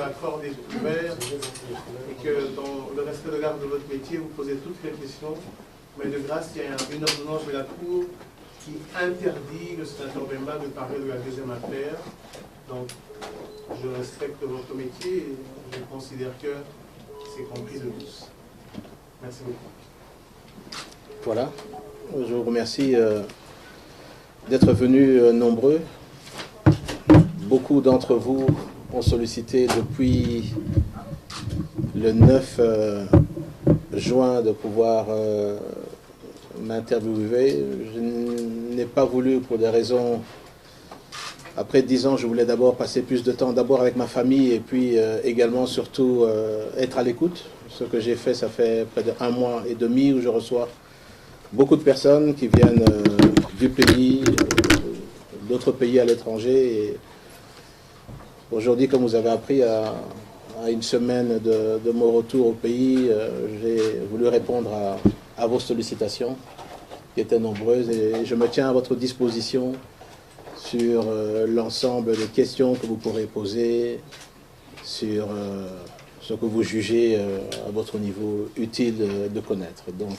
la corde est ouverte et que dans le respect de l'art de votre métier, vous posez toutes les questions. Mais de grâce, il y a une ordonnance de la Cour qui interdit le sénateur Bemba de parler de la deuxième affaire. Donc, je respecte votre métier et je considère que c'est compris de tous. Merci beaucoup. Voilà. Je vous remercie d'être venus nombreux. Beaucoup d'entre vous ont sollicité depuis le 9 juin de pouvoir m'interviewer. Je n'ai pas voulu pour des raisons... Après 10 ans, je voulais d'abord passer plus de temps d'abord avec ma famille et puis également surtout être à l'écoute. Ce que j'ai fait, ça fait près de 1 mois et demi où je reçois beaucoup de personnes qui viennent du pays, d'autres pays à l'étranger. Aujourd'hui, comme vous avez appris, à une semaine de mon retour au pays, j'ai voulu répondre à vos sollicitations qui étaient nombreuses et je me tiens à votre disposition sur l'ensemble des questions que vous pourrez poser, sur ce que vous jugez à votre niveau utile de connaître. Donc,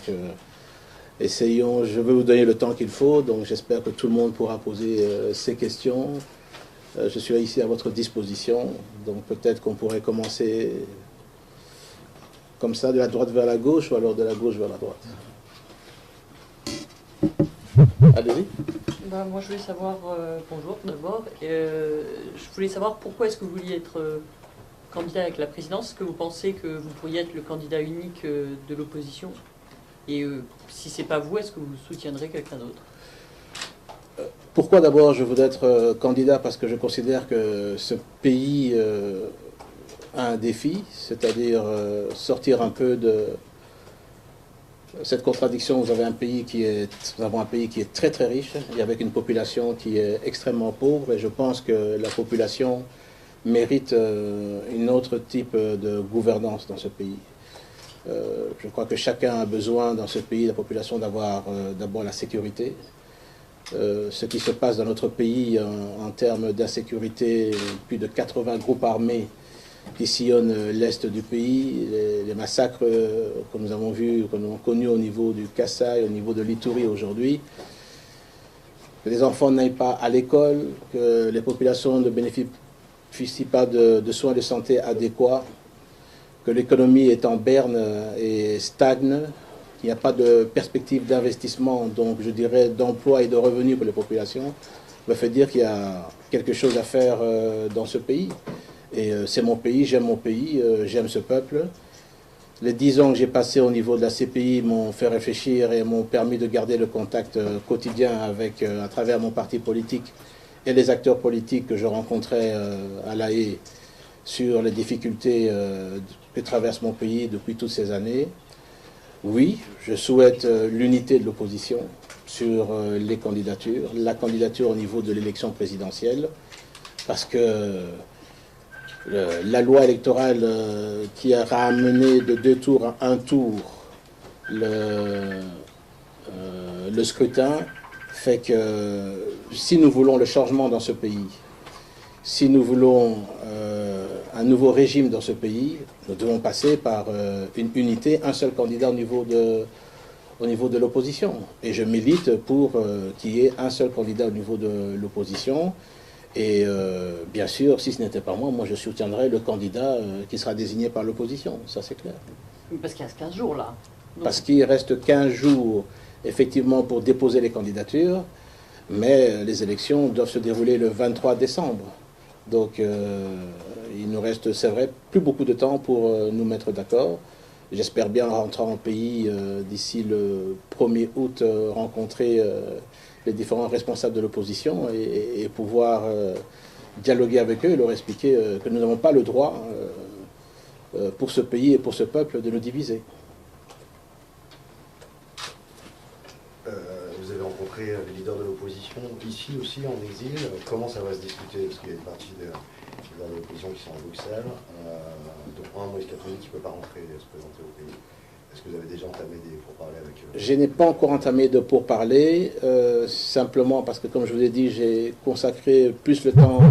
essayons, je vais vous donner le temps qu'il faut, donc j'espère que tout le monde pourra poser ses questions. Je suis ici à votre disposition, donc peut-être qu'on pourrait commencer comme ça, de la droite vers la gauche, ou alors de la gauche vers la droite. Allez-y. Ben, moi, je voulais savoir, bonjour d'abord, je voulais savoir pourquoi est-ce que vous vouliez être candidat avec la présidence. Est-ce que vous pensez que vous pourriez être le candidat unique de l'opposition? Et si ce n'est pas vous, est-ce que vous soutiendrez quelqu'un d'autre? Pourquoi d'abord je voudrais être candidat? Parce que je considère que ce pays a un défi, c'est-à-dire sortir un peu de cette contradiction. Vous avez un pays nous avons un pays qui est très très riche et avec une population qui est extrêmement pauvre, et je pense que la population mérite un autre type de gouvernance dans ce pays. Je crois que chacun a besoin dans ce pays, la population, d'avoir d'abord la sécurité. Ce qui se passe dans notre pays en termes d'insécurité, plus de 80 groupes armés qui sillonnent l'est du pays, les massacres que nous avons vus, que nous avons connus au niveau du Kasaï, au niveau de l'Ituri aujourd'hui, que les enfants n'aillent pas à l'école, que les populations ne bénéficient pas de soins de santé adéquats, que l'économie est en berne et stagne, qu'il n'y a pas de perspective d'investissement, donc je dirais d'emploi et de revenus pour les populations, me fait dire qu'il y a quelque chose à faire dans ce pays. Et c'est mon pays, j'aime ce peuple. Les 10 ans que j'ai passés au niveau de la CPI m'ont fait réfléchir et m'ont permis de garder le contact quotidien avec, à travers mon parti politique et les acteurs politiques que je rencontrais à La Haye sur les difficultés que traverse mon pays depuis toutes ces années. Oui, je souhaite l'unité de l'opposition sur les candidatures, la candidature au niveau de l'élection présidentielle, parce que la loi électorale qui a ramené de 2 tours à 1 tour le scrutin fait que si nous voulons le changement dans ce pays, si nous voulons un nouveau régime dans ce pays, nous devons passer par une unité, un seul candidat au niveau de l'opposition. Et je milite pour qu'il y ait un seul candidat au niveau de l'opposition. Et bien sûr, si ce n'était pas moi, je soutiendrais le candidat qui sera désigné par l'opposition, ça c'est clair. Parce qu'il reste 15 jours là. Donc... Parce qu'il reste 15 jours, effectivement, pour déposer les candidatures, mais les élections doivent se dérouler le 23 décembre. Donc il nous reste, c'est vrai, plus beaucoup de temps pour nous mettre d'accord. J'espère bien rentrer en pays d'ici le 1er août, rencontrer les différents responsables de l'opposition et pouvoir dialoguer avec eux et leur expliquer que nous n'avons pas le droit, pour ce pays et pour ce peuple, de nous diviser. Vous avez rencontré les leaders de l'opposition ici aussi, en exil. Comment ça va se discuter? Parce qu'il y a une partie des leaders de l'opposition qui sont à Bruxelles, dont Moïse Katumbi qui ne peut pas rentrer se présenter au pays. Est-ce que vous avez déjà entamé des pourparlers avec eux? Je n'ai pas encore entamé de pourparlers, simplement parce que, comme je vous ai dit, j'ai consacré plus le temps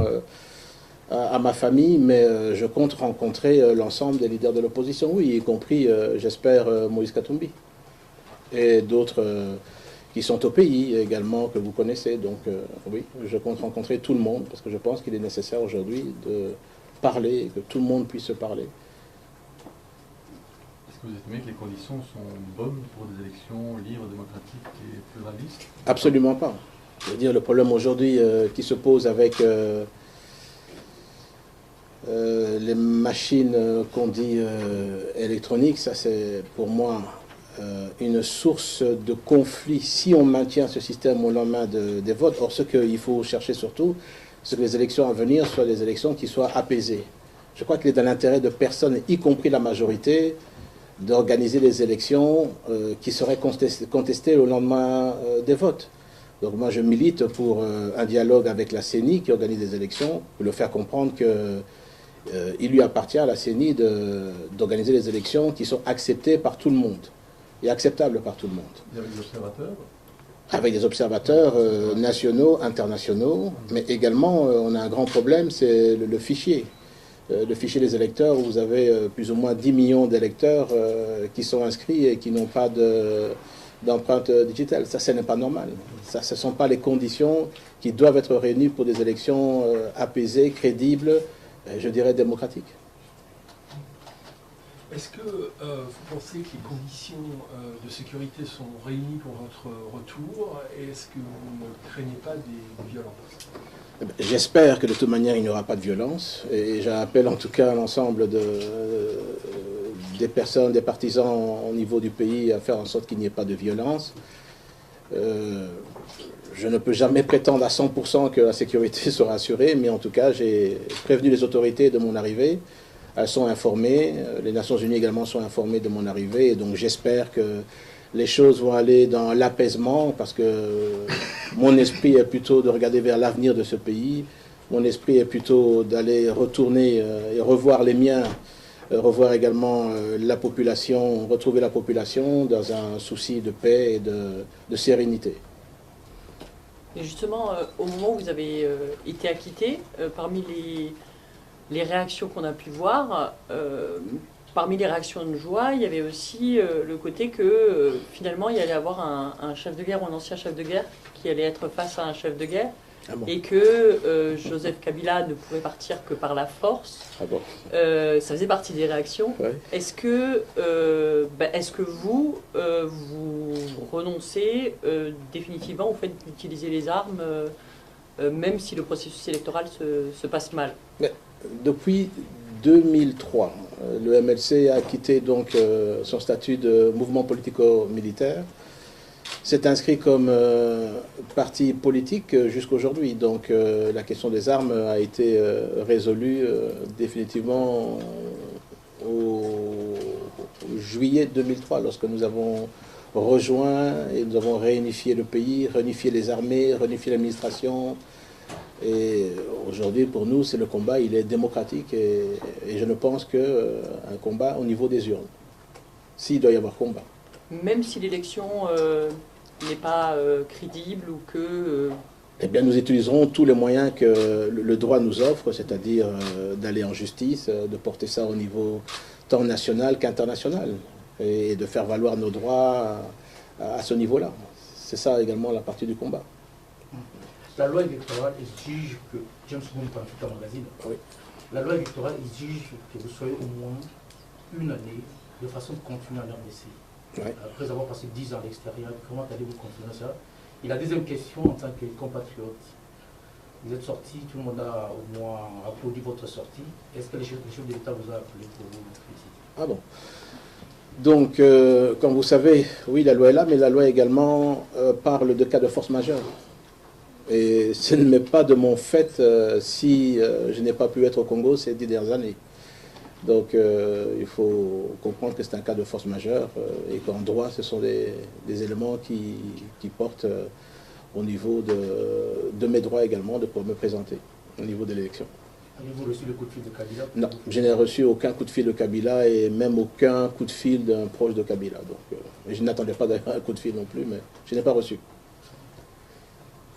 à ma famille, mais je compte rencontrer l'ensemble des leaders de l'opposition, oui, y compris, j'espère, Moïse Katumbi. Et d'autres qui sont au pays également, que vous connaissez. Donc oui, je compte rencontrer tout le monde, parce que je pense qu'il est nécessaire aujourd'hui de parler, que tout le monde puisse se parler. Est-ce que vous estimez que les conditions sont bonnes pour des élections libres, démocratiques et pluralistes? Absolument pas. Je veux dire, le problème aujourd'hui qui se pose avec les machines qu'on dit électroniques, ça c'est pour moi une source de conflit si on maintient ce système au lendemain des votes. Or, ce qu'il faut chercher surtout, c'est que les élections à venir soient des élections qui soient apaisées. Je crois qu'il est dans l'intérêt de personne, y compris la majorité, d'organiser des élections qui seraient contestées au lendemain des votes. Donc moi je milite pour un dialogue avec la CENI qui organise des élections, pour leur faire comprendre qu'il lui appartient à la CENI d'organiser des élections qui sont acceptées par tout le monde et acceptables par tout le monde. Et avec des observateurs? Avec des observateurs nationaux, internationaux, mais également on a un grand problème, c'est le fichier. Le fichier des électeurs, où vous avez plus ou moins 10 millions d'électeurs qui sont inscrits et qui n'ont pas d'empreinte digitale. Ça, ce n'est pas normal. Ça, ce ne sont pas les conditions qui doivent être réunies pour des élections apaisées, crédibles, je dirais démocratiques. Est-ce que vous pensez que les conditions de sécurité sont réunies pour votre retour et est-ce que vous ne craignez pas des violences? J'espère que de toute manière il n'y aura pas de violence et j'appelle en tout cas l'ensemble des personnes, des partisans au niveau du pays à faire en sorte qu'il n'y ait pas de violence. Je ne peux jamais prétendre à 100% que la sécurité sera assurée, mais en tout cas j'ai prévenu les autorités de mon arrivée. Elles sont informées, les Nations Unies également sont informées de mon arrivée et donc j'espère que les choses vont aller dans l'apaisement parce que mon esprit est plutôt de regarder vers l'avenir de ce pays. Mon esprit est plutôt d'aller retourner et revoir les miens, revoir également la population, retrouver la population dans un souci de paix et de sérénité. Et justement, au moment où vous avez été acquitté, parmi les réactions qu'on a pu voir, parmi les réactions de joie, il y avait aussi le côté que finalement il y allait avoir un chef de guerre ou un ancien chef de guerre qui allait être face à un chef de guerre et que Joseph Kabila ne pouvait partir que par la force. Ça faisait partie des réactions. Ouais. Est-ce que vous renoncez définitivement au fait d'utiliser les armes même si le processus électoral se passe mal? Depuis 2003, le MLC a quitté donc son statut de mouvement politico-militaire. C'est inscrit comme parti politique jusqu'aujourd'hui. Donc la question des armes a été résolue définitivement au juillet 2003, lorsque nous avons rejoint et nous avons réunifié le pays, réunifié les armées, réunifié l'administration. Et aujourd'hui, pour nous, c'est le combat, il est démocratique et je ne pense qu'un combat au niveau des urnes, s'il doit y avoir combat. Même si l'élection n'est pas crédible ou que... Eh bien, nous utiliserons tous les moyens que le droit nous offre, c'est-à-dire d'aller en justice, de porter ça au niveau tant national qu'international et de faire valoir nos droits à ce niveau-là. C'est ça également la partie du combat. La loi électorale exige que, James Bond dans le magazine, oui. La loi électorale exige que vous soyez au moins une année de façon continue en RDC. Oui. Après avoir passé 10 ans à l'extérieur, comment allez-vous continuer ça? Et la deuxième question, en tant que compatriote, vous êtes sorti, tout le monde a au moins applaudi votre sortie. Est-ce que les chefs de l'État vous ont appelé pour vous féliciter? Ah bon. Donc, comme vous savez, oui, la loi est là, mais la loi également parle de cas de force majeure. Et ce n'est pas de mon fait si je n'ai pas pu être au Congo ces 10 dernières années. Donc il faut comprendre que c'est un cas de force majeure et qu'en droit, ce sont des éléments qui portent au niveau de mes droits également de pouvoir me présenter au niveau de l'élection. Avez-vous reçu le coup de fil de Kabila? Non, je n'ai reçu aucun coup de fil de Kabila et même aucun coup de fil d'un proche de Kabila. Donc, je n'attendais pas d'ailleurs un coup de fil non plus, mais je n'ai pas reçu.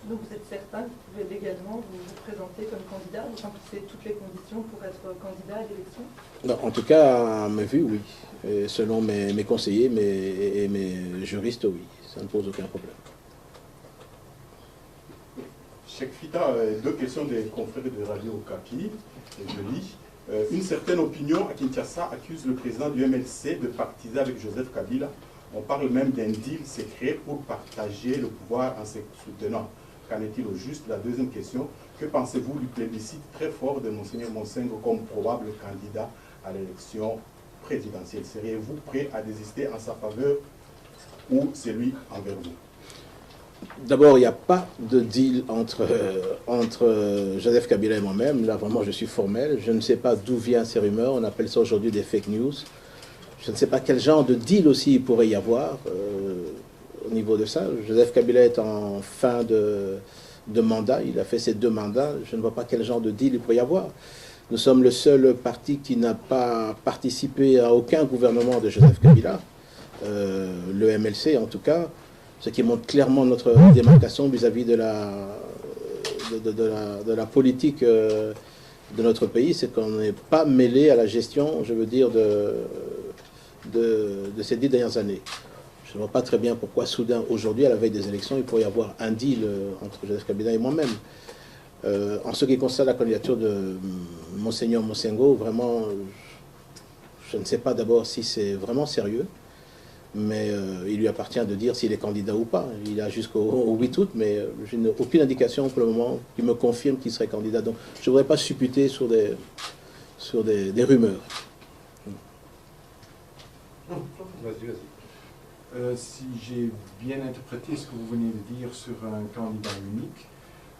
Donc vous êtes certain que vous pouvez légalement vous présenter comme candidat, vous remplissez toutes les conditions pour être candidat à l'élection? Non, en tout cas, à mes vues, oui. Et selon mes conseillers et mes juristes, oui. Ça ne pose aucun problème. Cheikh Fita, deux questions des confrères de Radio Okapi. Je lis. Une certaine opinion à Kinshasa accuse le président du MLC de partisan avec Joseph Kabila. On parle même d'un deal secret pour partager le pouvoir en se soutenant. Qu'en est-il au juste? La deuxième question, que pensez-vous du plébiscite très fort de Monseigneur Monsengo comme probable candidat à l'élection présidentielle? Seriez-vous prêt à désister en sa faveur ou c'est lui envers vous? D'abord, il n'y a pas de deal entre Joseph Kabila et moi-même. Là, vraiment, je suis formel. Je ne sais pas d'où viennent ces rumeurs. On appelle ça aujourd'hui des fake news. Je ne sais pas quel genre de deal aussi il pourrait y avoir au niveau de ça. Joseph Kabila est en fin de mandat. Il a fait ses 2 mandats. Je ne vois pas quel genre de deal il pourrait y avoir. Nous sommes le seul parti qui n'a pas participé à aucun gouvernement de Joseph Kabila. Le MLC, en tout cas. Ce qui montre clairement notre démarcation vis-à-vis de la politique de notre pays, c'est qu'on n'est pas mêlé à la gestion, je veux dire, de ces 10 dernières années. Je ne vois pas très bien pourquoi soudain, aujourd'hui, à la veille des élections, il pourrait y avoir un deal entre Joseph Kabila et moi-même. En ce qui concerne la candidature de Monseigneur Monsengo, vraiment, je ne sais pas d'abord si c'est vraiment sérieux. Mais il lui appartient de dire s'il est candidat ou pas. Il a jusqu'au 8 août, mais je n'ai aucune indication pour le moment qui me confirme qu'il serait candidat. Donc je ne voudrais pas supputer sur des rumeurs. Si j'ai bien interprété ce que vous venez de dire sur un candidat unique,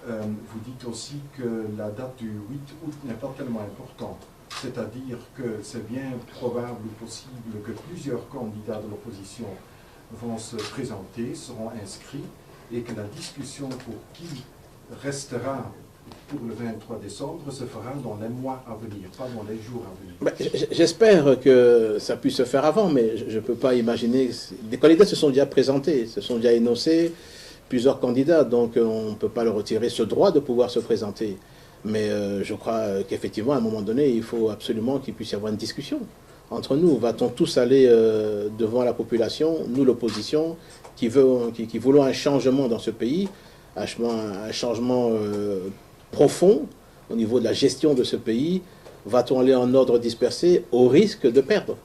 vous dites aussi que la date du 8 août n'est pas tellement importante. C'est-à-dire que c'est bien probable ou possible que plusieurs candidats de l'opposition vont se présenter, seront inscrits, et que la discussion pour qui restera pour le 23 décembre se fera dans les mois à venir, pas dans les jours à venir. J'espère que ça puisse se faire avant, mais je ne peux pas imaginer... Des candidats se sont déjà présentés, se sont déjà énoncés, plusieurs candidats, donc on ne peut pas leur retirer ce droit de pouvoir se présenter. Mais je crois qu'effectivement, à un moment donné, il faut absolument qu'il puisse y avoir une discussion entre nous. Va-t-on tous aller devant la population, nous l'opposition, qui voulons un changement dans ce pays, un changement profond au niveau de la gestion de ce pays? Va-t-on aller en ordre dispersé au risque de perdre?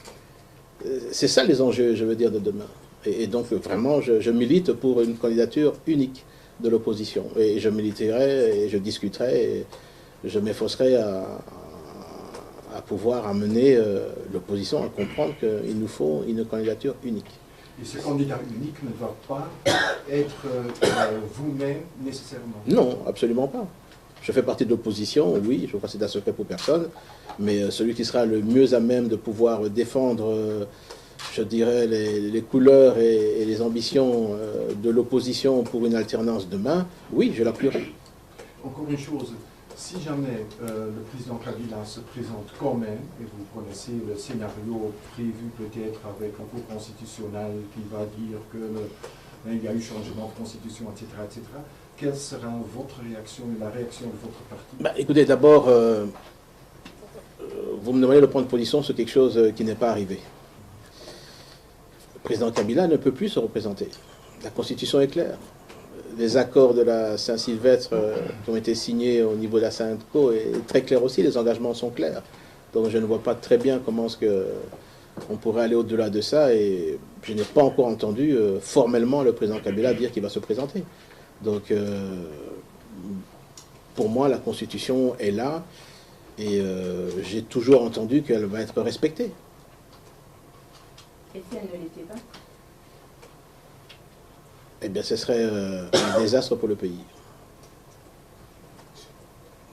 C'est ça les enjeux, je veux dire, de demain. Et donc vraiment, je milite pour une candidature unique de l'opposition. Et je militerai et je discuterai et je m'efforcerai à pouvoir amener l'opposition à comprendre qu'il nous faut une candidature unique. Et ce candidat unique ne doit pas être vous-même nécessairement? Non, absolument pas. Je fais partie de l'opposition, oui, je crois que c'est un secret pour personne, mais celui qui sera le mieux à même de pouvoir défendre, je dirais, les couleurs et les ambitions de l'opposition pour une alternance demain, oui, je l'appuierai. Encore une chose, si jamais le président Kabila se présente quand même, et vous connaissez le scénario prévu peut-être avec un cours constitutionnel qui va dire qu'il y a eu changement de constitution, etc., etc., quelle sera votre réaction et la réaction de votre parti? Écoutez, d'abord, vous me demandez de prendre position sur quelque chose qui n'est pas arrivé. Le président Kabila ne peut plus se représenter. La Constitution est claire. Les accords de la Saint-Sylvestre qui ont été signés au niveau de la Sainte-Co est très clair aussi, les engagements sont clairs. Donc je ne vois pas très bien comment est-ce qu'on pourrait aller au-delà de ça, et je n'ai pas encore entendu formellement le président Kabila dire qu'il va se présenter. Donc pour moi, la Constitution est là, et j'ai toujours entendu qu'elle va être respectée. Et si elle ne l'était pas? Eh bien, ce serait un désastre pour le pays.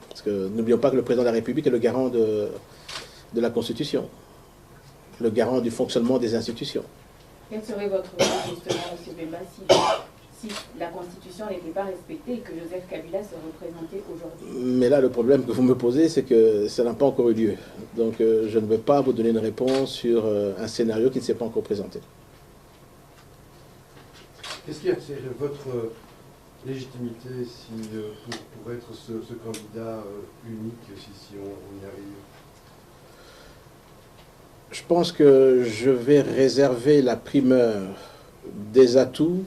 Parce que n'oublions pas que le président de la République est le garant de la Constitution, le garant du fonctionnement des institutions. Quel serait votre rôle, justement, M. Bemba, si la Constitution n'était pas respectée et que Joseph Kabila se représentait aujourd'hui? Mais là, le problème que vous me posez, c'est que ça n'a pas encore eu lieu. Donc, je ne vais pas vous donner une réponse sur un scénario qui ne s'est pas encore présenté. Qu'est-ce qui attire votre légitimité si, pour être ce candidat unique, si on y arrive? Je pense que je vais réserver la primeur des atouts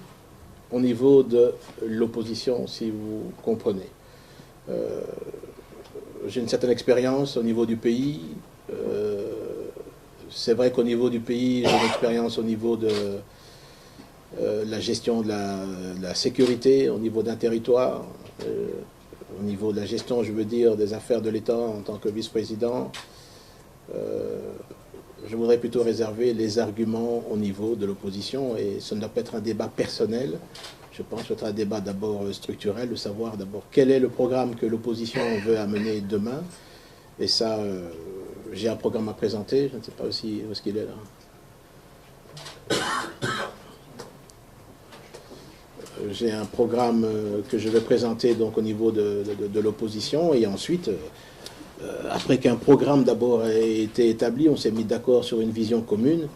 au niveau de l'opposition, si vous comprenez. J'ai une certaine expérience au niveau du pays. C'est vrai qu'au niveau du pays, j'ai une expérience au niveau de la gestion de la sécurité, au niveau d'un territoire, au niveau de la gestion, je veux dire, des affaires de l'État en tant que vice-président. Je voudrais plutôt réserver les arguments au niveau de l'opposition, et ce ne doit pas être un débat personnel. Je pense que ce sera un débat d'abord structurel, de savoir d'abord quel est le programme que l'opposition veut amener demain. Et ça, j'ai un programme à présenter, je ne sais pas aussi où est-ce qu'il est là. J'ai un programme que je vais présenter donc au niveau de l'opposition, et ensuite, après qu'un programme d'abord ait été établi, on s'est mis d'accord sur une vision commune.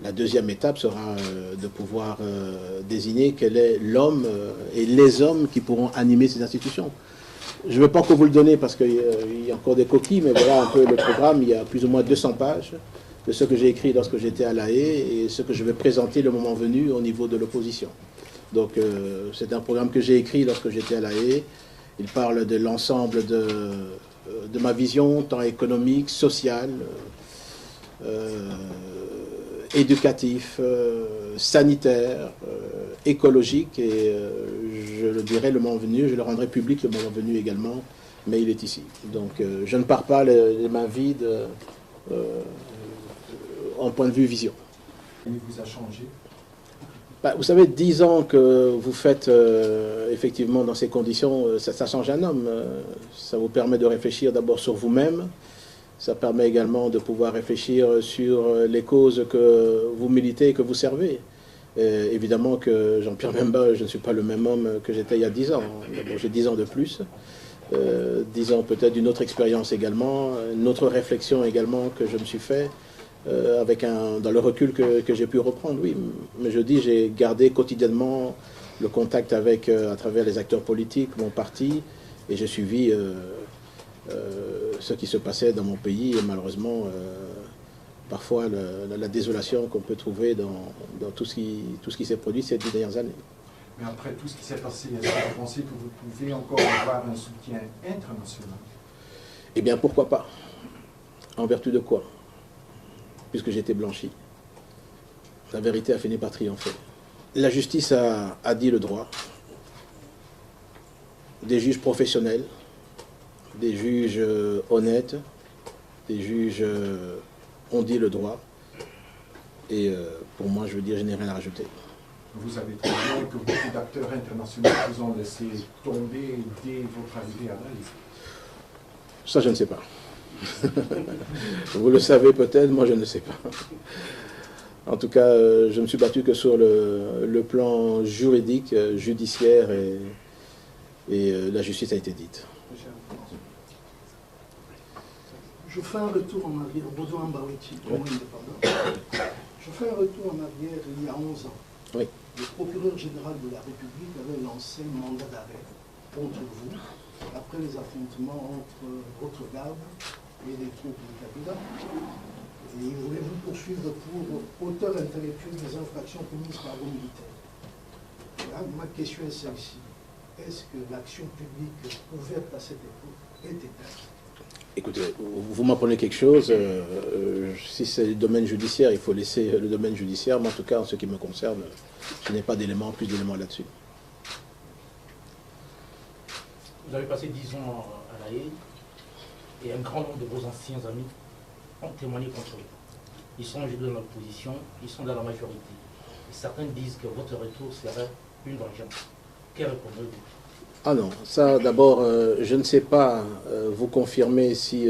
La deuxième étape sera de pouvoir désigner quel est l'homme et les hommes qui pourront animer ces institutions. Je ne veux pas encore vous le donner parce qu'il y a encore des coquilles, mais voilà un peu le programme. Il y a plus ou moins 200 pages de ce que j'ai écrit lorsque j'étais à La Haye et ce que je vais présenter le moment venu au niveau de l'opposition. Donc c'est un programme que j'ai écrit lorsque j'étais à La Haye. Il parle de l'ensemble de ma vision, tant économique, sociale, éducatif, sanitaire, écologique, et je le dirai le moment venu, je le rendrai public le moment venu également, mais il est ici. Donc je ne pars pas les mains vides en point de vue vision. Il vous a changé? Vous savez, 10 ans que vous faites effectivement dans ces conditions, ça change un homme. Ça vous permet de réfléchir d'abord sur vous-même. Ça permet également de pouvoir réfléchir sur les causes que vous militez et que vous servez. Évidemment que Jean-Pierre Bemba, je ne suis pas le même homme que j'étais il y a 10 ans. D'abord, j'ai 10 ans de plus. 10 ans peut-être d'une autre expérience également, une autre réflexion également que je me suis fait. Dans le recul que j'ai pu reprendre, oui. Mais je dis, j'ai gardé quotidiennement le contact avec, à travers les acteurs politiques, mon parti, et j'ai suivi ce qui se passait dans mon pays, et malheureusement, parfois la désolation qu'on peut trouver dans tout ce qui s'est produit ces 10 dernières années. Mais après tout ce qui s'est passé, est-ce que vous pensez que vous pouvez encore avoir un soutien international? Eh bien, pourquoi pas? En vertu de quoi? Puisque j'ai été blanchi. La vérité a fini par triompher. La justice a dit le droit. Des juges professionnels, des juges honnêtes, des juges ont dit le droit. Et pour moi, je veux dire, je n'ai rien à rajouter. Vous savez très bien que beaucoup d'acteurs internationaux vous ont laissé tomber dès votre arrivée à La Haye. Ça, je ne sais pas. Vous le savez peut-être, moi je ne sais pas. En tout cas, je ne me suis battu que sur le plan juridique, judiciaire, et la justice a été dite. Je fais un retour en arrière, Baudouin Baouti, indépendant. Je fais un retour en arrière il y a 11 ans. Oui. Le procureur général de la République avait lancé un mandat d'arrêt contre vous après les affrontements entre votre garde et les troupes du Kabila. Et il voulait vous poursuivre pour auteur intellectuel des infractions commises par vos militaires. Là, ma question est celle-ci. Est-ce que l'action publique ouverte à cette époque est éteinte? Écoutez, vous m'apprenez quelque chose. Si c'est le domaine judiciaire, il faut laisser le domaine judiciaire. Mais en tout cas, en ce qui me concerne, je n'ai pas plus d'éléments là-dessus. Vous avez passé 10 ans à La Haye, et un grand nombre de vos anciens amis ont témoigné contre vous. Ils sont aujourd'hui dans l'opposition, ils sont dans la majorité. Et certains disent que votre retour serait une vengeance. Que répondez-vous? Ah non, ça d'abord, je ne sais pas vous confirmer si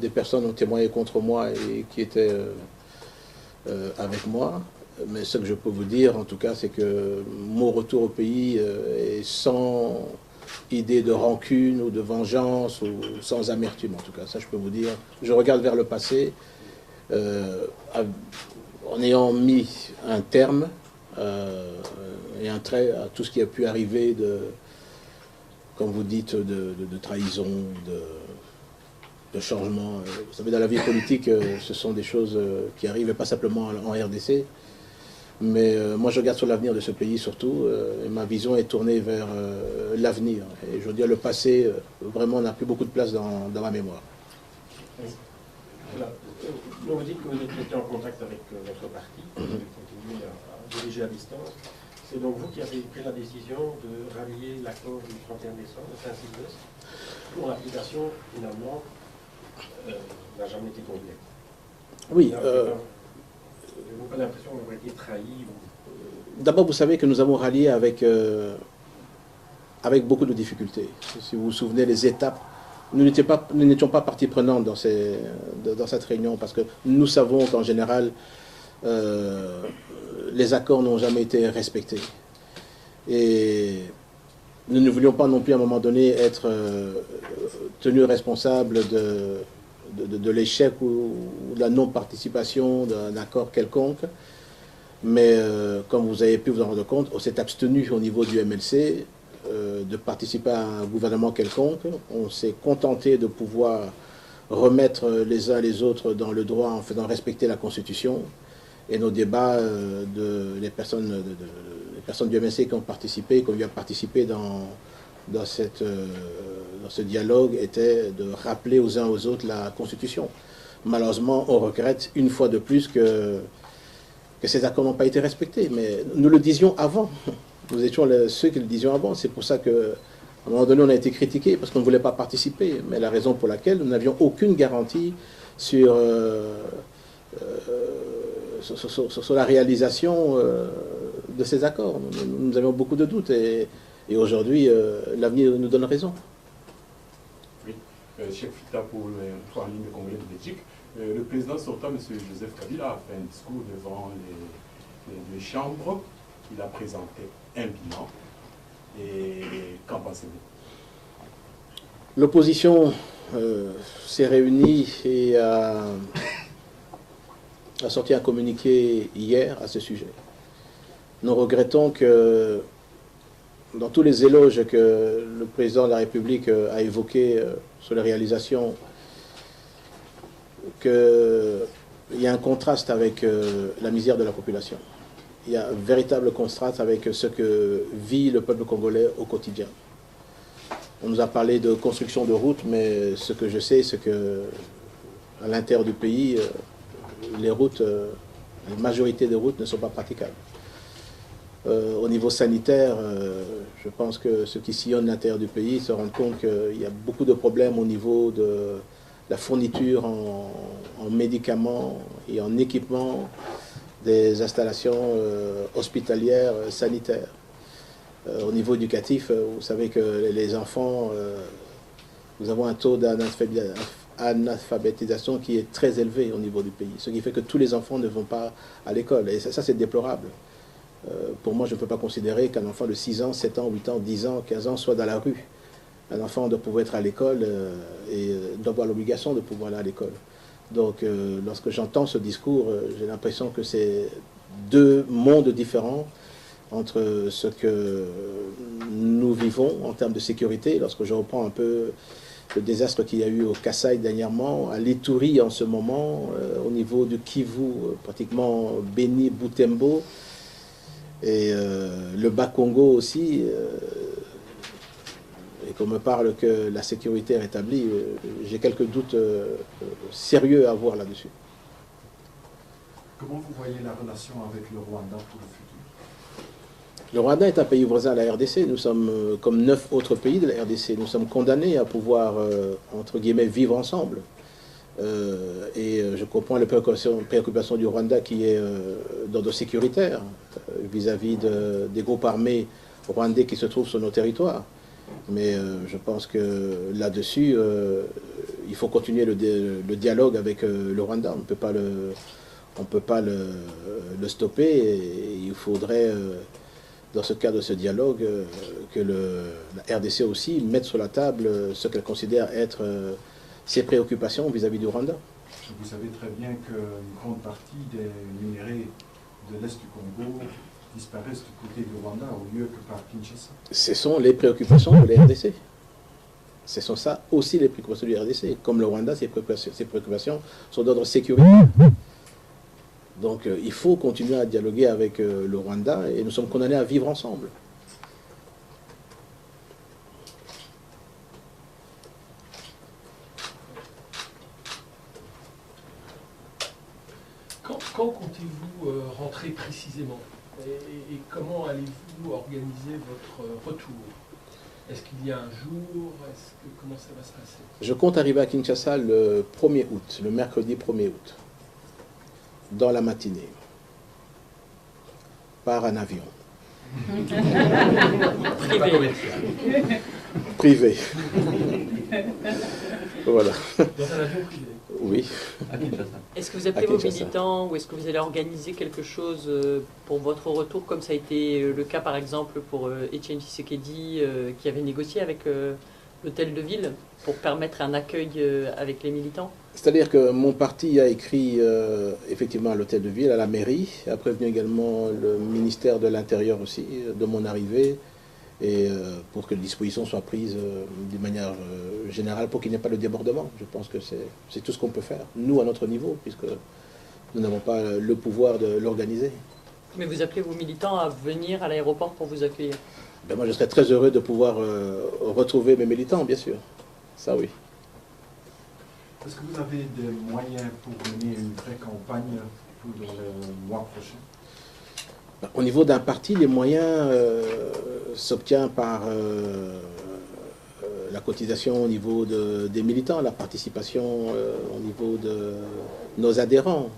des personnes ont témoigné contre moi et qui étaient avec moi. Mais ce que je peux vous dire, en tout cas, c'est que mon retour au pays est sans idée de rancune ou de vengeance, ou sans amertume, en tout cas. Ça, je peux vous dire. Je regarde vers le passé, en ayant mis un terme et un trait à tout ce qui a pu arriver comme vous dites, de trahison, de changement. Vous savez, dans la vie politique, ce sont des choses qui arrivent, et pas simplement en RDC. Mais moi, je regarde sur l'avenir de ce pays surtout, et ma vision est tournée vers l'avenir. Et je veux dire, le passé, vraiment, n'a plus beaucoup de place dans ma mémoire. Voilà. Vous dites que vous étiez en contact avec votre parti, vous continuez à diriger à distance. C'est donc vous qui avez pris la décision de rallier l'accord du 31 décembre, le 5-6-2, pour l'application, finalement, n'a jamais été convenue. Oui. Vous n'avez pas l'impression d'avoir été trahi D'abord, vous savez que nous avons rallié avec beaucoup de difficultés. Si vous vous souvenez, les étapes, nous n'étions pas partie prenante dans cette réunion, parce que nous savons qu'en général, les accords n'ont jamais été respectés. Et nous ne voulions pas non plus à un moment donné être tenus responsables de l'échec ou de la non-participation d'un accord quelconque. Mais comme vous avez pu vous en rendre compte, on s'est abstenu au niveau du MLC de participer à un gouvernement quelconque. On s'est contenté de pouvoir remettre les uns les autres dans le droit en faisant respecter la Constitution. Et nos débats, les personnes du MLC qui ont participé, qui ont eu à participer dans ce dialogue, étaient de rappeler aux uns aux autres la Constitution. Malheureusement, on regrette une fois de plus que ces accords n'ont pas été respectés. Mais nous le disions avant. Nous étions ceux qui le disions avant. C'est pour ça qu'à un moment donné, on a été critiqués parce qu'on ne voulait pas participer. Mais la raison pour laquelle nous n'avions aucune garantie sur la réalisation de ces accords. Nous avions beaucoup de doutes. Et aujourd'hui, l'avenir nous donne raison. Oui, chef Fita pour les 3 lignes de Congolais de Belgique. Le président sortant, M. Joseph Kabila, a fait un discours devant les chambres. Il a présenté un bilan. Et qu'en pensez-vous? L'opposition s'est réunie et a sorti un communiqué hier à ce sujet. Nous regrettons que dans tous les éloges que le président de la République a évoqués sur les réalisations, qu'il y a un contraste avec la misère de la population. Il y a un véritable contraste avec ce que vit le peuple congolais au quotidien. On nous a parlé de construction de routes, mais ce que je sais, c'est que à l'intérieur du pays, les routes, la majorité des routes ne sont pas praticables. Au niveau sanitaire, je pense que ceux qui sillonnent l'intérieur du pays se rendent compte qu'il y a beaucoup de problèmes au niveau de la fourniture en médicaments et en équipements des installations hospitalières sanitaires. Au niveau éducatif, vous savez que les enfants, nous avons un taux d'analphabétisation qui est très élevé au niveau du pays, ce qui fait que tous les enfants ne vont pas à l'école. Et ça c'est déplorable. Pour moi, je ne peux pas considérer qu'un enfant de 6 ans, 7 ans, 8 ans, 10 ans, 15 ans soit dans la rue. Un enfant doit pouvoir être à l'école et doit avoir l'obligation de pouvoir aller à l'école. Donc, lorsque j'entends ce discours, j'ai l'impression que c'est 2 mondes différents entre ce que nous vivons en termes de sécurité. Lorsque je reprends un peu le désastre qu'il y a eu au Kasaï dernièrement, à l'Ituri en ce moment, au niveau du Kivu, pratiquement Beni, Butembo, et le Bas-Congo aussi, et qu'on me parle que la sécurité est rétablie, j'ai quelques doutes sérieux à avoir là-dessus. Comment vous voyez la relation avec le Rwanda pour le futur? Le Rwanda est un pays voisin à la RDC. Nous sommes, comme 9 autres pays de la RDC, nous sommes condamnés à pouvoir, entre guillemets, vivre ensemble. Et je comprends les préoccupations du Rwanda qui est d'ordre sécuritaire vis-à-vis des groupes armés rwandais qui se trouvent sur nos territoires. Mais je pense que là-dessus, il faut continuer le dialogue avec le Rwanda. On ne peut pas le stopper. Et il faudrait, dans ce cadre de ce dialogue, que la RDC aussi mette sur la table ce qu'elle considère être ses préoccupations vis-à-vis du Rwanda. Vous savez très bien qu'une grande partie des minéraux de l'Est du Congo disparaissent du côté du Rwanda au lieu que par Kinshasa. Ce sont les préoccupations de la RDC. Ce sont ça aussi les préoccupations du RDC. Comme le Rwanda, ses préoccupations sont d'ordre sécuritaire. Donc il faut continuer à dialoguer avec le Rwanda et nous sommes condamnés à vivre ensemble. Quand comptez-vous rentrer précisément et comment allez-vous organiser votre retour? Est-ce qu'il y a un jour? Comment ça va se passer? Je compte arriver à Kinshasa le 1er août, le mercredi 1er août, dans la matinée, par un avion. Privé. Privé. Voilà. Dans un avion privé? Oui. Est-ce que vous appelez vos militants ou est-ce que vous allez organiser quelque chose pour votre retour, comme ça a été le cas par exemple pour Etienne Tshisekedi qui avait négocié avec l'hôtel de ville pour permettre un accueil avec les militants? C'est-à-dire que mon parti a écrit effectivement à l'hôtel de ville, à la mairie, a prévenu également le ministère de l'Intérieur aussi de mon arrivée, et pour que les dispositions soient prises d'une manière générale pour qu'il n'y ait pas de débordement. Je pense que c'est tout ce qu'on peut faire, nous à notre niveau, puisque nous n'avons pas le pouvoir de l'organiser. Mais vous appelez vos militants à venir à l'aéroport pour vous accueillir? Ben moi je serais très heureux de pouvoir retrouver mes militants, bien sûr. Ça oui. Est-ce que vous avez des moyens pour mener une vraie campagne pour le mois prochain? Au niveau d'un parti, les moyens s'obtiennent par la cotisation au niveau des militants, la participation au niveau de nos adhérents,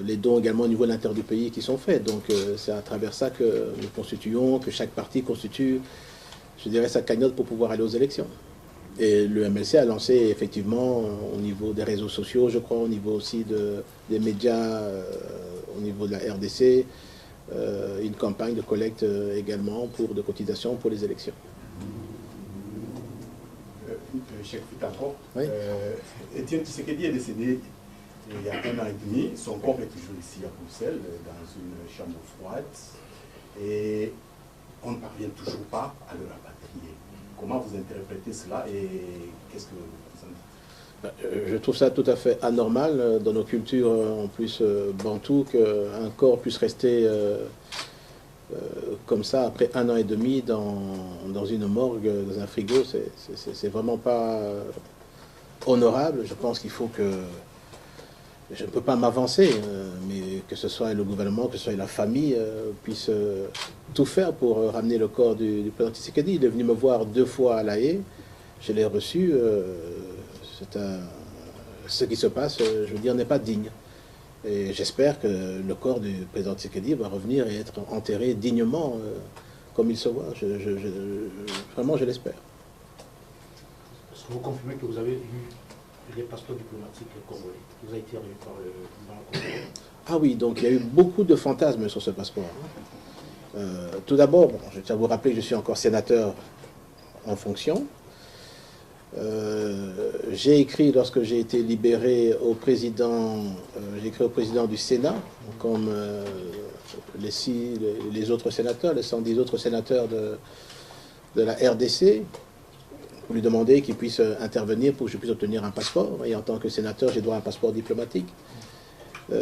les dons également au niveau de l'intérieur du pays qui sont faits. Donc c'est à travers ça que nous constituons, que chaque parti constitue, je dirais, sa cagnotte pour pouvoir aller aux élections. Et le MLC a lancé effectivement au niveau des réseaux sociaux, je crois, au niveau aussi des médias, au niveau de la RDC, une campagne de collecte également de cotisation pour les élections. Cheikh Fitako, Oui. Etienne Tshisekedi est décédé il y a 1 an et demi. Son corps est toujours ici à Bruxelles, dans une chambre froide. Et on ne parvient toujours pas à le rapatrier. Comment vous interprétez cela et qu'est-ce que vous en dites? Je trouve ça tout à fait anormal dans nos cultures en plus bantoues qu'un corps puisse rester comme ça après 1 an et demi dans une morgue, dans un frigo. C'est vraiment pas honorable. Je pense qu'il faut que... Je ne peux pas m'avancer, mais que ce soit le gouvernement, que ce soit la famille, puisse tout faire pour ramener le corps du président Tshisekedi. Il est venu me voir 2 fois à La Haye. Je l'ai reçu. Ce qui se passe, je veux dire, n'est pas digne. Et j'espère que le corps du président Tshisekedi va revenir et être enterré dignement, comme il se voit. Vraiment, je l'espère. Est-ce que vous confirmez que vous avez eu les passeports diplomatiques congolais? Vous avez été revu par le Congo? Ah oui, donc il y a eu beaucoup de fantasmes sur ce passeport. Tout d'abord, je tiens à vous rappeler que je suis encore sénateur en fonction. J'ai écrit, lorsque j'ai été libéré, au président, j'ai écrit au président du Sénat, comme les autres sénateurs, les 110 autres sénateurs de la RDC, pour lui demander qu'il puisse intervenir pour que je puisse obtenir un passeport. Et en tant que sénateur, j'ai droit à un passeport diplomatique.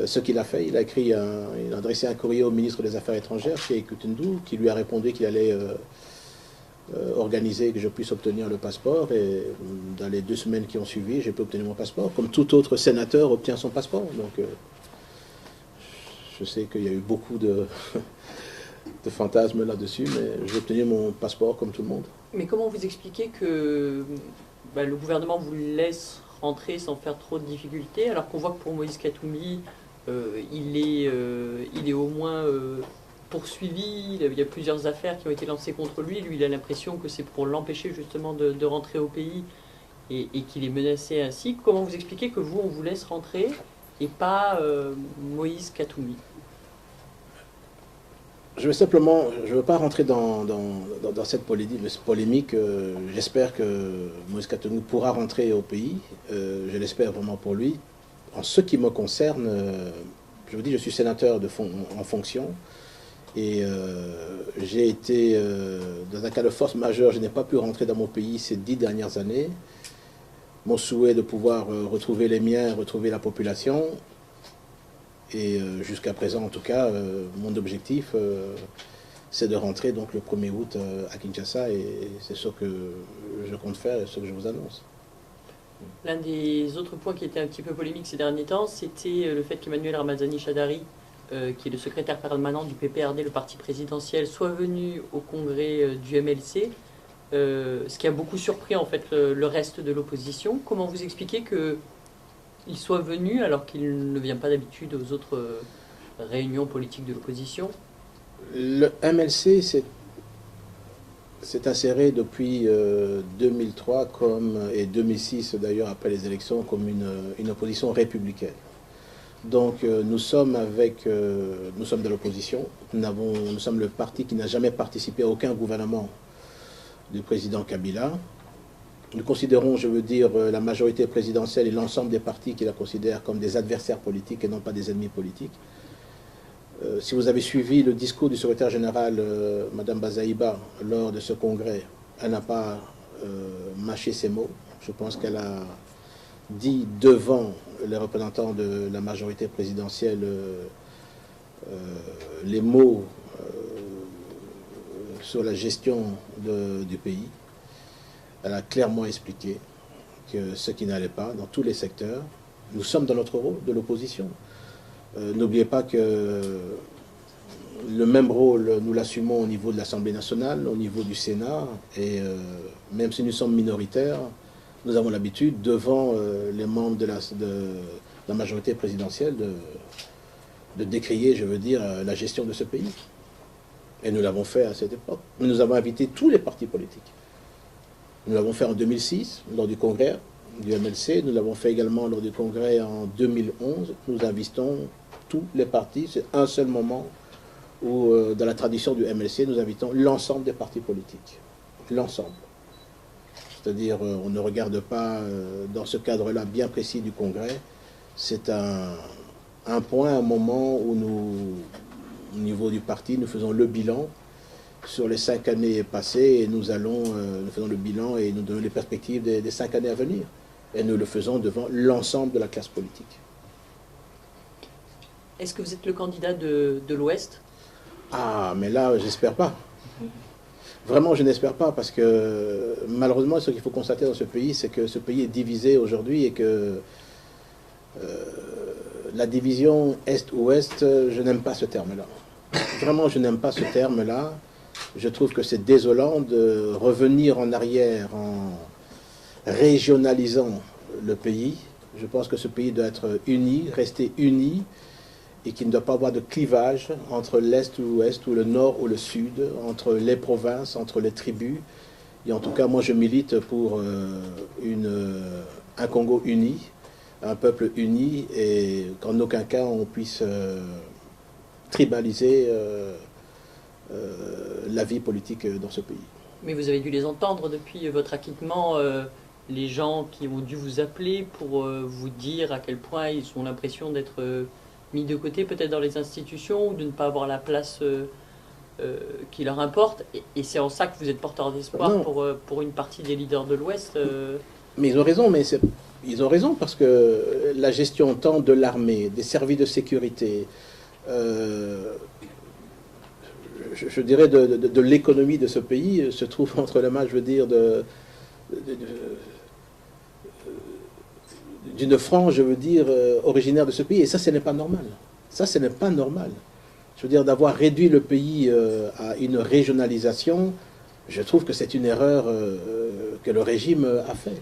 Ce qu'il a fait, il a adressé un courrier au ministre des Affaires étrangères, chez Kutundu, qui lui a répondu qu'il allait organiser que je puisse obtenir le passeport. Et dans les 2 semaines qui ont suivi, j'ai pu obtenir mon passeport, comme tout autre sénateur obtient son passeport. Donc, je sais qu'il y a eu beaucoup de fantasmes là-dessus, mais j'ai obtenu mon passeport comme tout le monde. Mais comment vous expliquez que le gouvernement vous laisse rentrer sans faire trop de difficultés, alors qu'on voit que pour Moïse Katumbi, il est au moins poursuivi, il y a plusieurs affaires qui ont été lancées contre lui. Lui, il a l'impression que c'est pour l'empêcher justement de rentrer au pays et qu'il est menacé ainsi. Comment vous expliquez que vous, on vous laisse rentrer et pas Moïse Katumbi? Je ne veux pas rentrer dans cette polémique. J'espère que Moïse Katumbi pourra rentrer au pays. Je l'espère vraiment pour lui. En ce qui me concerne, je vous dis, je suis sénateur en fonction. Et j'ai été dans un cas de force majeure, je n'ai pas pu rentrer dans mon pays ces 10 dernières années. Mon souhait de pouvoir retrouver les miens, retrouver la population. Et jusqu'à présent, en tout cas, mon objectif, c'est de rentrer donc le 1er août à Kinshasa. Et c'est ce que je compte faire et ce que je vous annonce. L'un des autres points qui était un petit peu polémique ces derniers temps, c'était le fait qu'Emmanuel Ramazani Chadari, qui est le secrétaire permanent du PPRD, le parti présidentiel, soit venu au congrès du MLC, ce qui a beaucoup surpris en fait le reste de l'opposition. Comment vous expliquez qu'il soit venu alors qu'il ne vient pas d'habitude aux autres réunions politiques de l'opposition? Le MLC s'est inséré depuis 2003 et 2006 d'ailleurs après les élections comme une opposition républicaine. Donc nous sommes de l'opposition, nous sommes le parti qui n'a jamais participé à aucun gouvernement du président Kabila. Nous considérons, je veux dire, la majorité présidentielle et l'ensemble des partis qui la considèrent comme des adversaires politiques et non pas des ennemis politiques. Si vous avez suivi le discours du secrétaire général, Mme Bazaïba, lors de ce congrès, elle n'a pas mâché ses mots. Je pense qu'elle a dit devant les représentants de la majorité présidentielle les mots sur la gestion du pays. Elle a clairement expliqué que ce qui n'allait pas dans tous les secteurs, nous sommes dans notre rôle de l'opposition. N'oubliez pas que le même rôle, nous l'assumons au niveau de l'Assemblée nationale, au niveau du Sénat, et même si nous sommes minoritaires, nous avons l'habitude, devant les membres de la majorité présidentielle, de décrier, je veux dire, la gestion de ce pays. Et nous l'avons fait à cette époque. Nous avons invité tous les partis politiques. Nous l'avons fait en 2006, lors du congrès du MLC. Nous l'avons fait également lors du congrès en 2011. Nous invitons tous les partis. C'est un seul moment où, dans la tradition du MLC, nous invitons l'ensemble des partis politiques. L'ensemble. C'est-à-dire, on ne regarde pas dans ce cadre-là bien précis du congrès. C'est un point, un moment où nous, au niveau du parti, nous faisons le bilan sur les 5 années passées et nous faisons le bilan et nous donnons les perspectives des 5 années à venir. Et nous le faisons devant l'ensemble de la classe politique. Est-ce que vous êtes le candidat de l'Ouest? Ah, mais là, j'espère pas. Vraiment, je n'espère pas, parce que malheureusement, ce qu'il faut constater dans ce pays, c'est que ce pays est divisé aujourd'hui et que la division Est-Ouest, je n'aime pas ce terme-là. Vraiment, je n'aime pas ce terme-là. Je trouve que c'est désolant de revenir en arrière en régionalisant le pays. Je pense que ce pays doit être uni, rester uni, et qu'il ne doit pas avoir de clivage entre l'Est ou l'Ouest, ou le Nord ou le Sud, entre les provinces, entre les tribus. Et en tout cas, moi, je milite pour un Congo uni, un peuple uni, et qu'en aucun cas on puisse tribaliser la vie politique dans ce pays. Mais vous avez dû les entendre depuis votre acquittement, les gens qui ont dû vous appeler pour vous dire à quel point ils ont l'impression d'être mis de côté peut-être dans les institutions ou de ne pas avoir la place qui leur importe. Et c'est en ça que vous êtes porteur d'espoir pour une partie des leaders de l'Ouest. Mais ils ont raison, ils ont raison parce que la gestion tant de l'armée, des services de sécurité, je dirais de l'économie de ce pays se trouve entre les mains, je veux dire, d'une frange, je veux dire, originaire de ce pays. Et ça, ce n'est pas normal. Ça, ce n'est pas normal. Je veux dire, d'avoir réduit le pays à une régionalisation, je trouve que c'est une erreur que le régime a fait.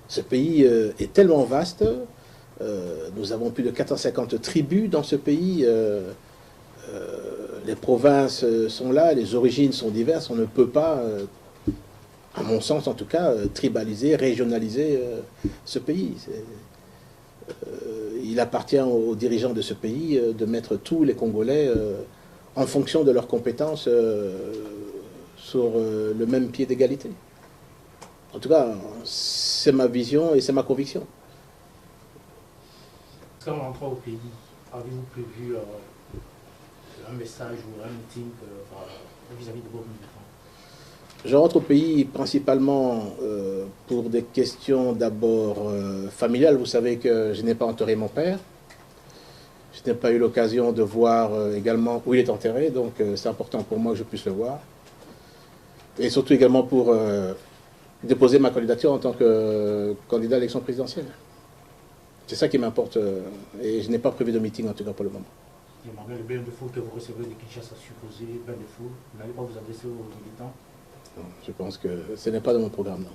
Ce pays est tellement vaste. Nous avons plus de 450 tribus dans ce pays. Les provinces sont là, les origines sont diverses. On ne peut pas, à mon sens en tout cas, tribaliser, régionaliser ce pays. Il appartient aux dirigeants de ce pays de mettre tous les Congolais en fonction de leurs compétences sur le même pied d'égalité. En tout cas, c'est ma vision et c'est ma conviction. Quand on rentre au pays, avez-vous prévu un message ou un meeting vis-à-vis de vos militants? Je rentre au pays principalement pour des questions d'abord familiales. Vous savez que je n'ai pas enterré mon père. Je n'ai pas eu l'occasion de voir également où il est enterré, donc c'est important pour moi que je puisse le voir. Et surtout également pour déposer ma candidature en tant que candidat à l'élection présidentielle. C'est ça qui m'importe et je n'ai pas prévu de meeting en tout cas pour le moment. Malgré le bain de foule que vous recevez de Kinshasa supposé, bain de foule, vous n'allez pas vous adresser aux militants? Non, je pense que ce n'est pas dans mon programme, non.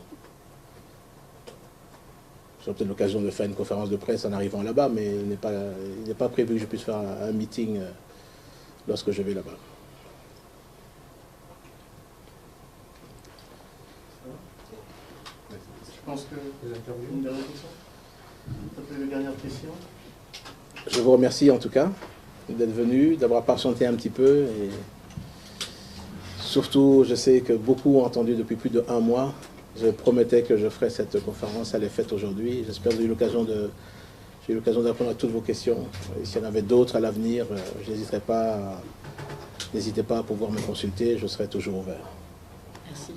J'aurai peut-être l'occasion de faire une conférence de presse en arrivant là-bas, mais il n'est pas prévu que je puisse faire un meeting lorsque je vais là-bas. Je pense que une dernière question. Peut-être une dernière question. Je vous remercie en tout cas d'être venu, d'avoir patienté un petit peu. Et surtout, je sais que beaucoup ont entendu depuis plus d'1 mois. Je promettais que je ferais cette conférence, elle est faite aujourd'hui. J'espère que j'ai eu l'occasion de répondre à toutes vos questions. Et s'il y en avait d'autres à l'avenir, n'hésitez pas à pouvoir me consulter, je serai toujours ouvert. Merci.